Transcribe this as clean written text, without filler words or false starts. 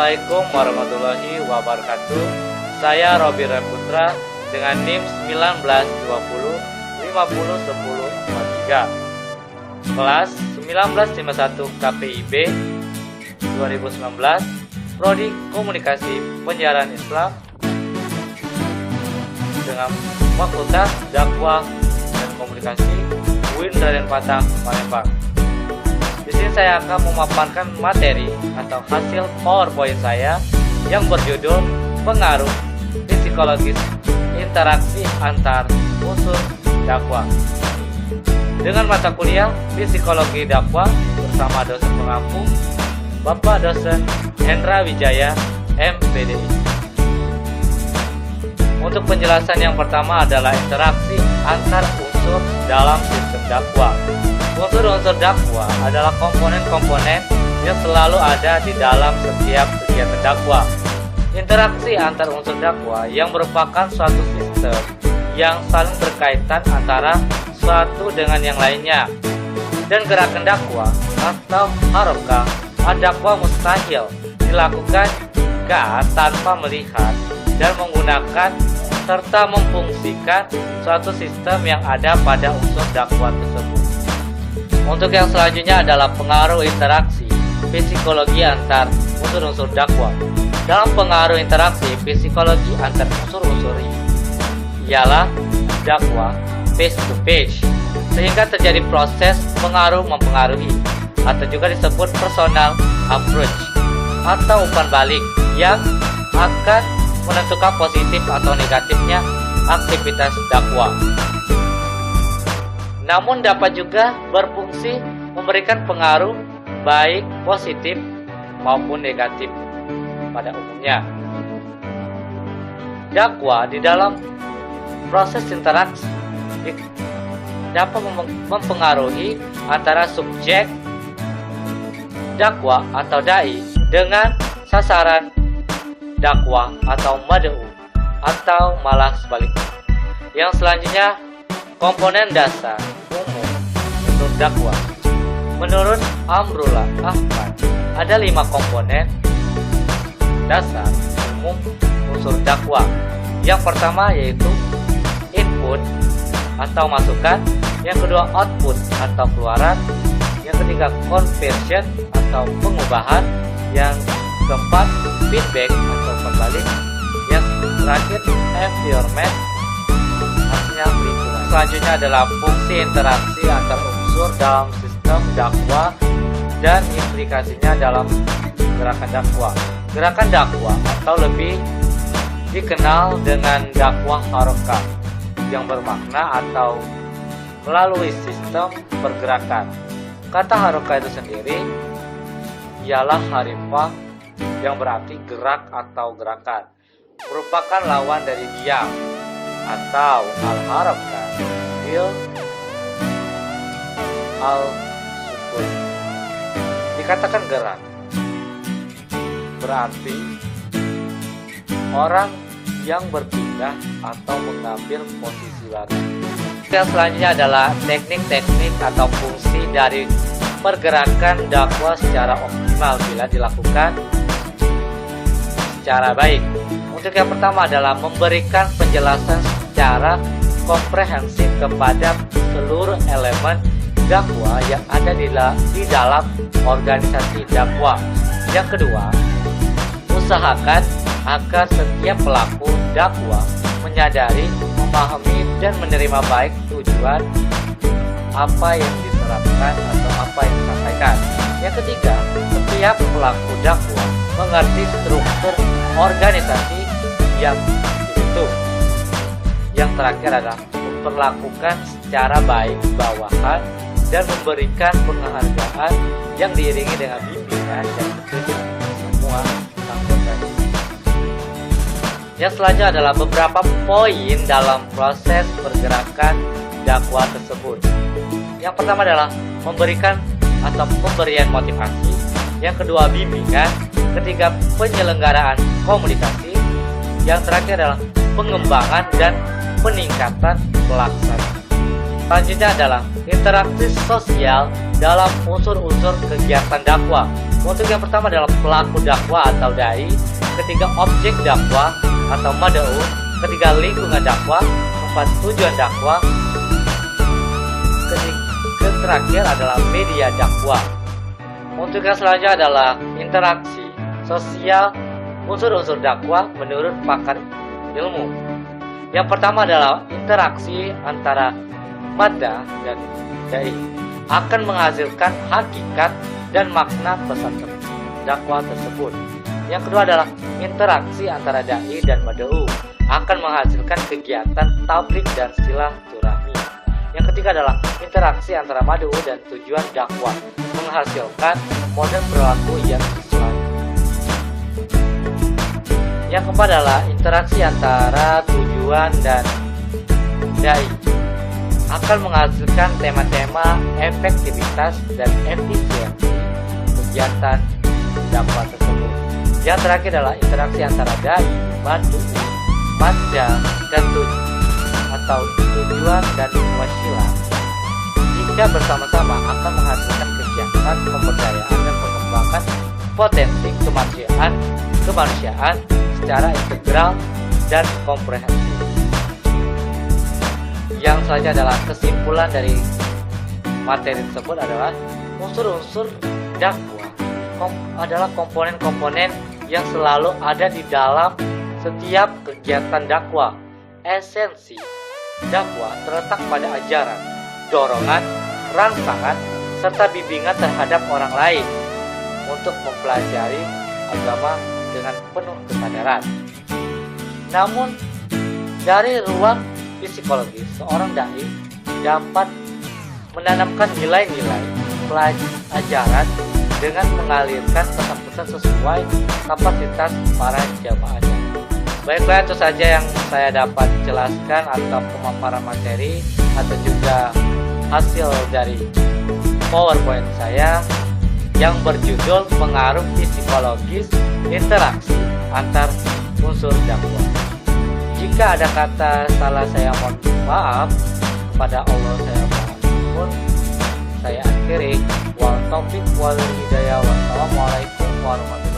Assalamualaikum warahmatullahi wabarakatuh. Saya Robi Putra dengan NIM 1920501043. Kelas 1951 KPIB 2019, Prodi Komunikasi Penyiaran Islam dengan Fakultas Dakwah dan Komunikasi UIN Raden Patah, Palembang. Di sini saya akan memaparkan materi atau hasil PowerPoint saya yang berjudul Pengaruh Psikologis Interaksi Antar Unsur Dakwah dengan mata kuliah Psikologi Dakwah bersama dosen pengampu Bapak Dosen Hendra Wijaya, MPDI. Untuk penjelasan yang pertama adalah interaksi antar unsur dalam sistem dakwah. Unsur-unsur dakwah adalah komponen-komponen yang selalu ada di dalam setiap kegiatan dakwah. Interaksi antar unsur dakwah yang merupakan suatu sistem yang saling berkaitan antara suatu dengan yang lainnya. Dan gerakan dakwah atau harokah dakwah mustahil dilakukan jika tanpa melihat dan menggunakan serta memfungsikan suatu sistem yang ada pada unsur dakwah tersebut. Untuk yang selanjutnya adalah pengaruh interaksi psikologi antar unsur-unsur dakwah. Dalam pengaruh interaksi psikologi antar unsur-unsur ialah dakwah face to face, sehingga terjadi proses pengaruh mempengaruhi atau juga disebut personal approach atau umpan balik yang akan menentukan positif atau negatifnya aktivitas dakwah. Namun dapat juga berfungsi memberikan pengaruh baik positif maupun negatif pada umumnya. Dakwah di dalam proses interaksi dapat mempengaruhi antara subjek dakwah atau dai dengan sasaran dakwah atau mad'u, atau malah sebaliknya. Yang selanjutnya, komponen dasar umum untuk dakwah. Menurut Amrullah Ahmad, ada 5 komponen dasar umum unsur dakwah. Yang pertama yaitu input atau masukan, yang kedua output atau keluaran, yang ketiga conversion atau pengubahan, yang keempat feedback atau kembali, yang terakhir environment artinya lingkungan. Selanjutnya adalah fungsi interaksi antar unsur dalam sistem dakwah dan implikasinya dalam gerakan dakwah. Gerakan dakwah atau lebih dikenal dengan dakwah harokah yang bermakna atau melalui sistem pergerakan. Kata harokah itu sendiri ialah harifah yang berarti gerak atau gerakan, merupakan lawan dari diam atau al-harakah bil al-sukun. Dikatakan gerak berarti orang yang berpindah atau mengambil posisi baru. Yang selanjutnya adalah teknik-teknik atau fungsi dari pergerakan dakwah secara optimal bila dilakukan secara baik. Untuk yang pertama adalah memberikan penjelasan secara komprehensif kepada seluruh elemen dakwah yang ada di dalam organisasi dakwah. Yang kedua, usahakan agar setiap pelaku dakwah menyadari, memahami, dan menerima baik tujuan apa yang diterapkan atau apa yang disampaikan. Yang ketiga, setiap pelaku dakwah mengerti struktur organisasi yang dibentuk. Yang terakhir adalah memperlakukan secara baik bawahan dan memberikan penghargaan yang diiringi dengan bimbingan dan kritik semua anggota. Yang selanjutnya adalah beberapa poin dalam proses pergerakan dakwah tersebut. Yang pertama adalah memberikan atau pemberian motivasi, yang kedua bimbingan, ketiga penyelenggaraan komunikasi, yang terakhir adalah pengembangan dan peningkatan pelaksanaan. Selanjutnya adalah interaksi sosial dalam unsur-unsur kegiatan dakwah. Untuk yang pertama adalah pelaku dakwah atau dai, ketiga objek dakwah atau mad'u, ketiga lingkungan dakwah, keempat tujuan dakwah, ketiga terakhir adalah media dakwah. Untuk yang selanjutnya adalah interaksi sosial unsur-unsur dakwah menurut pakar ilmu. Yang pertama adalah interaksi antara mad'ah dan dai akan menghasilkan hakikat dan makna pesan dakwah tersebut. Yang kedua adalah interaksi antara dai dan mad'u akan menghasilkan kegiatan tabligh dan silaturahmi. Yang ketiga adalah interaksi antara mad'u dan tujuan dakwah menghasilkan model perilaku yang sesuai. Yang keempat adalah interaksi antara tujuan dan dai akan menghasilkan tema-tema efektivitas dan efisiensi kegiatan dakwah tersebut. Yang terakhir adalah interaksi antara dai, mad'u, mad'ah, dan tujuan dan wasilah. Jika bersama-sama akan menghasilkan kegiatan pemberdayaan dan pengembangan potensi kemanusiaan secara integral dan komprehensif. Yang selanjutnya adalah kesimpulan dari materi tersebut adalah unsur-unsur dakwah adalah komponen-komponen yang selalu ada di dalam setiap kegiatan dakwah. Esensi dakwah terletak pada ajaran, dorongan, rangsangan, serta bimbingan terhadap orang lain untuk mempelajari agama dengan penuh kesadaran. Namun, dari ruang psikologis, seorang dai dapat menanamkan nilai-nilai pelajaran dengan mengalirkan pesan-pesan sesuai kapasitas para jamaahnya. Baiklah, itu saja yang saya dapat jelaskan atau pemaparan materi atau juga hasil dari PowerPoint saya yang berjudul pengaruh psikologis interaksi antar unsur dakwah. Jika ada kata salah saya mohon maaf, kepada Allah saya mohon. Saya akhiri. Wal taufiq wal hidayah. Wassalamualaikum warahmatullahi wabarakatuh.